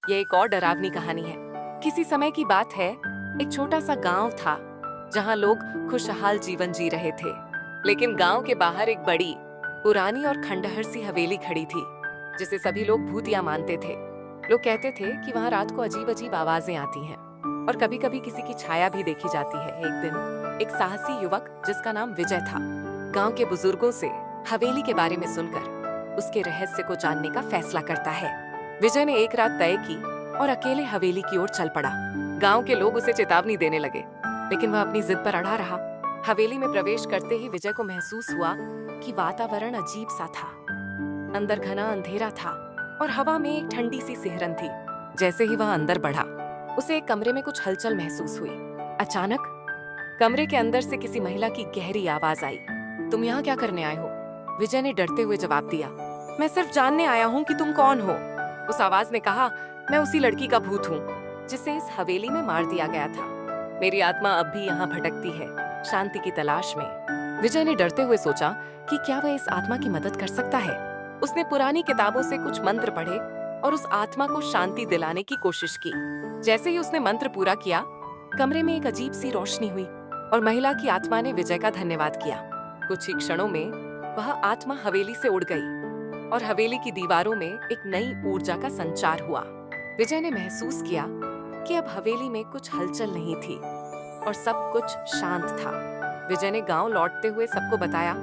ये एक और डरावनी कहानी है। किसी समय की बात है, एक छोटा सा गांव था जहां लोग खुशहाल जीवन जी रहे थे। लेकिन गांव के बाहर एक बड़ी, पुरानी और खंडहर सी हवेली खड़ी थी, जिसे सभी लोग भूतिया मानते थे। लोग कहते थे कि वहां रात को अजीब अजीब आवाजें आती हैं और कभी कभी किसी की छाया भी देखी जाती है। एक दिन एक साहसी युवक जिसका नाम विजय था, गांव के बुजुर्गों से हवेली के बारे में सुनकर उसके रहस्य को जानने का फैसला करता है। विजय ने एक रात तय की और अकेले हवेली की ओर चल पड़ा। गांव के लोग उसे चेतावनी देने लगे, लेकिन वह अपनी जिद पर अड़ा रहा। हवेली में प्रवेश करते ही विजय को महसूस हुआ कि वातावरण अजीब सा था। अंदर घना अंधेरा था और हवा में एक ठंडी सी सिहरन थी। जैसे ही वह अंदर बढ़ा, उसे एक कमरे में कुछ हलचल महसूस हुई। अचानक कमरे के अंदर से किसी महिला की गहरी आवाज आई। तुम यहाँ क्या करने आए हो? विजय ने डरते हुए जवाब दिया, मैं सिर्फ जानने आया हूँ कि तुम कौन हो। उस आवाज ने कहा, मैं उसी लड़की का भूत हूँ जिसे इस हवेली में मार दिया गया था। मेरी आत्मा अब भी यहाँ भटकती है, शांति की तलाश में। विजय ने डरते हुए सोचा कि क्या वह इस आत्मा की मदद कर सकता है। उसने पुरानी किताबों से कुछ मंत्र पढ़े और उस आत्मा को शांति दिलाने की कोशिश की। जैसे ही उसने मंत्र पूरा किया, कमरे में एक अजीब सी रोशनी हुई और महिला की आत्मा ने विजय का धन्यवाद किया। कुछ ही क्षणों में वह आत्मा हवेली से उड़ गई और हवेली की दीवारों में एक नई ऊर्जा का संचार हुआ। विजय ने महसूस किया कि अब हवेली में कुछ हलचल नहीं थी और सब कुछ शांत था। विजय ने गांव लौटते हुए सबको बताया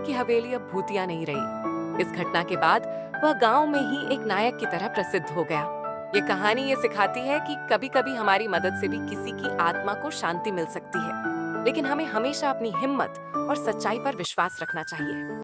कि हवेली अब भूतिया नहीं रही। इस घटना के बाद वह गांव में ही एक नायक की तरह प्रसिद्ध हो गया। ये कहानी ये सिखाती है कि कभी-कभी हमारी मदद से भी किसी की आत्मा को शांति मिल सकती है, लेकिन हमें हमेशा अपनी हिम्मत और सच्चाई पर विश्वास रखना चाहिए।